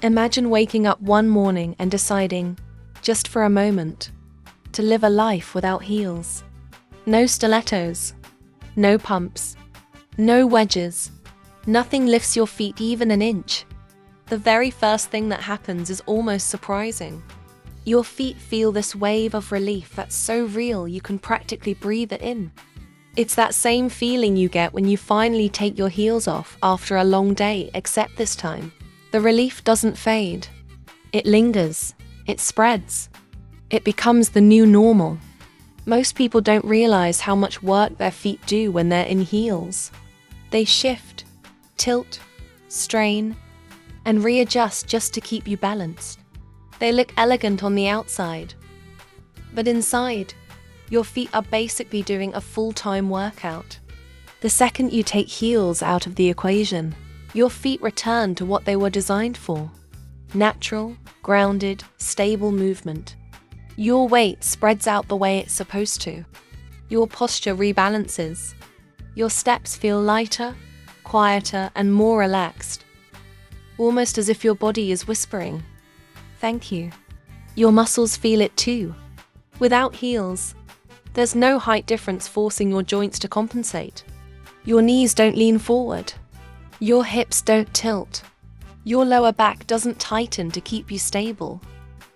Imagine waking up one morning and deciding, just for a moment, to live a life without heels. No stilettos, no pumps, no wedges, nothing lifts your feet even an inch. The very first thing that happens is almost surprising. Your feet feel this wave of relief that's so real you can practically breathe it in. It's that same feeling you get when you finally take your heels off after a long day, except this time, the relief doesn't fade. It lingers, it spreads, it becomes the new normal. Most people don't realize how much work their feet do when they're in heels. They shift, tilt, strain, and readjust just to keep you balanced. They look elegant on the outside, but inside, your feet are basically doing a full-time workout. The second you take heels out of the equation, your feet return to what they were designed for. Natural, grounded, stable movement. Your weight spreads out the way it's supposed to. Your posture rebalances. Your steps feel lighter, quieter, and more relaxed. Almost as if your body is whispering, "Thank you." Your muscles feel it too. Without heels, there's no height difference forcing your joints to compensate. Your knees don't lean forward. Your hips don't tilt. Your lower back doesn't tighten to keep you stable.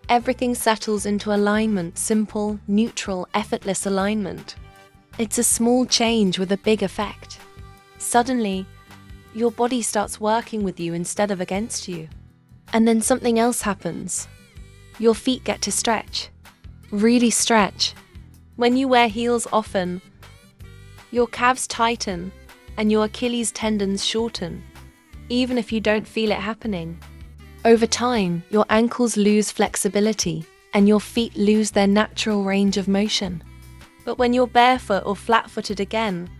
Everything settles into alignment, simple, neutral, effortless alignment. It's a small change with a big effect. Suddenly, your body starts working with you instead of against you. And then something else happens. Your feet get to stretch. Really stretch. When you wear heels often, your calves tighten and your Achilles tendons shorten, even if you don't feel it happening. Over time, your ankles lose flexibility and your feet lose their natural range of motion. But when you're barefoot or flat-footed again,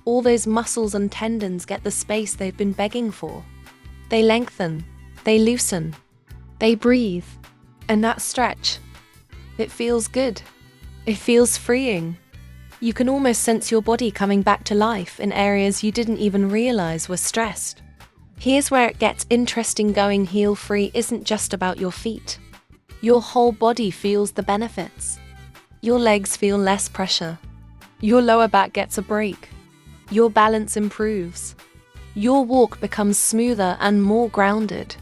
all those muscles and tendons get the space they've been begging for. They lengthen, they loosen, they breathe, and that stretch, it feels good. It feels freeing. You can almost sense your body coming back to life in areas you didn't even realize were stressed. Here's where it gets interesting. Going heel-free isn't just about your feet. Your whole body feels the benefits. Your legs feel less pressure. Your lower back gets a break. Your balance improves. Your walk becomes smoother and more grounded.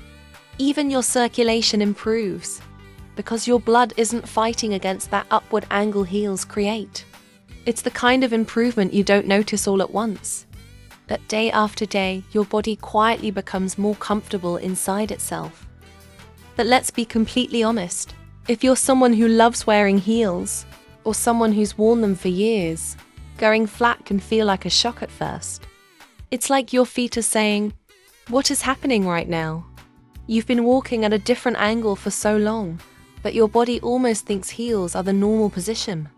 Even your circulation improves, because your blood isn't fighting against that upward angle heels create. It's the kind of improvement you don't notice all at once. But day after day, your body quietly becomes more comfortable inside itself. But let's be completely honest. If you're someone who loves wearing heels, or someone who's worn them for years, going flat can feel like a shock at first. It's like your feet are saying, "What is happening right now?" You've been walking at a different angle for so long, but your body almost thinks heels are the normal position.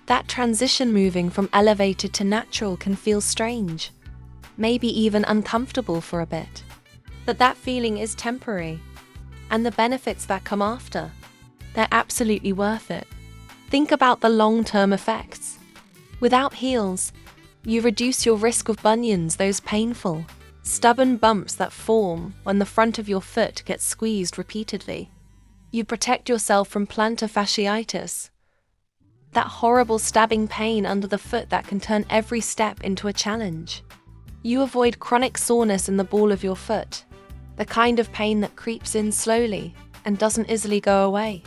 That transition moving from elevated to natural can feel strange, maybe even uncomfortable for a bit. But that feeling is temporary, and the benefits that come after, they're absolutely worth it. Think about the long-term effects. Without heels, you reduce your risk of bunions, those painful, stubborn bumps that form when the front of your foot gets squeezed repeatedly. You protect yourself from plantar fasciitis, that horrible stabbing pain under the foot that can turn every step into a challenge. You avoid chronic soreness in the ball of your foot, the kind of pain that creeps in slowly and doesn't easily go away.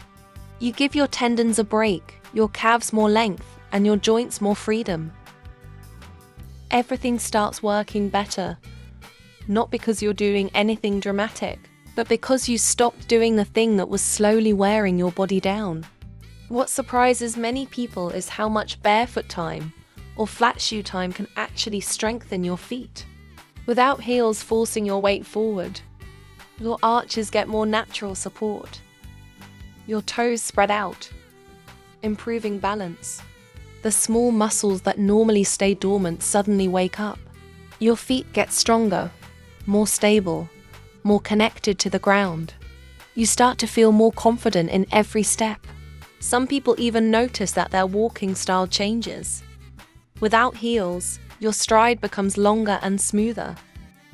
You give your tendons a break, your calves more length, and your joints more freedom. Everything starts working better, not because you're doing anything dramatic, but because you stopped doing the thing that was slowly wearing your body down. What surprises many people is how much barefoot time or flat shoe time can actually strengthen your feet. Without heels forcing your weight forward, your arches get more natural support. Your toes spread out, improving balance. The small muscles that normally stay dormant suddenly wake up. Your feet get stronger, more stable, more connected to the ground. You start to feel more confident in every step. Some people even notice that their walking style changes. Without heels, your stride becomes longer and smoother.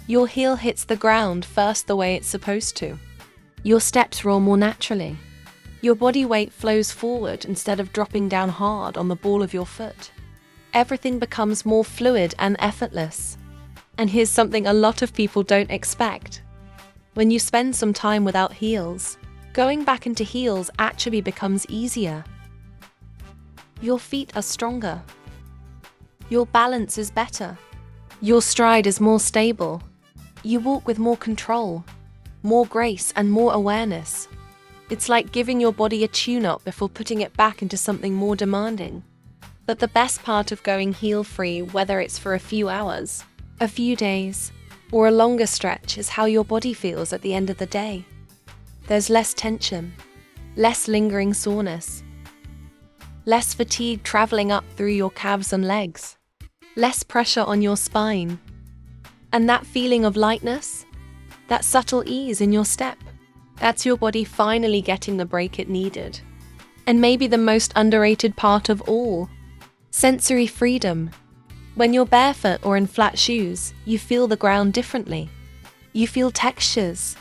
Your heel hits the ground first the way it's supposed to. Your steps roll more naturally. Your body weight flows forward instead of dropping down hard on the ball of your foot. Everything becomes more fluid and effortless. And here's something a lot of people don't expect. When you spend some time without heels, going back into heels actually becomes easier. Your feet are stronger. Your balance is better. Your stride is more stable. You walk with more control, more grace, and more awareness. It's like giving your body a tune-up before putting it back into something more demanding. But the best part of going heel-free, whether it's for a few hours, a few days, or a longer stretch, is how your body feels at the end of the day. There's less tension, less lingering soreness, less fatigue traveling up through your calves and legs, less pressure on your spine. And that feeling of lightness, that subtle ease in your step, that's your body finally getting the break it needed. And maybe the most underrated part of all, sensory freedom. When you're barefoot or in flat shoes, you feel the ground differently. You feel textures,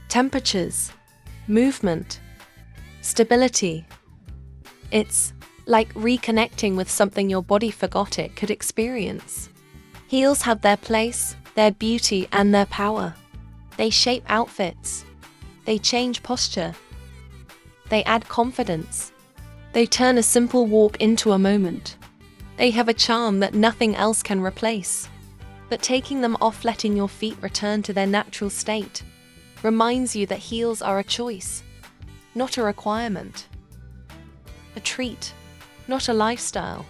temperatures, movement, stability. It's like reconnecting with something your body forgot it could experience. Heels have their place, their beauty, and their power. They shape outfits. They change posture. They add confidence. They turn a simple walk into a moment. They have a charm that nothing else can replace. But taking them off, letting your feet return to their natural state, reminds you that heels are a choice, not a requirement. A treat, not a lifestyle.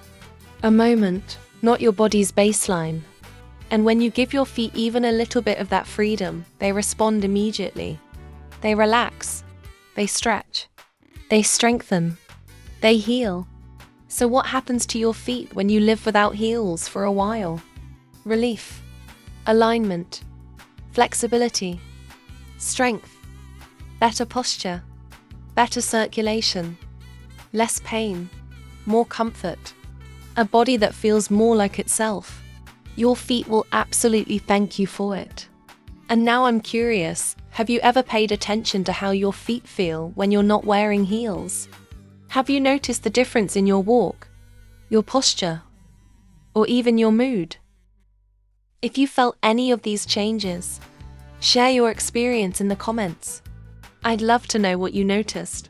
A moment, not your body's baseline. And when you give your feet even a little bit of that freedom, they respond immediately. They relax, they stretch, they strengthen, they heal. So what happens to your feet when you live without heels for a while? Relief, alignment, flexibility, strength, better posture, better circulation, less pain, more comfort, a body that feels more like itself. Your feet will absolutely thank you for it. And now I'm curious, have you ever paid attention to how your feet feel when you're not wearing heels? Have you noticed the difference in your walk, your posture, or even your mood? If you felt any of these changes, share your experience in the comments. I'd love to know what you noticed.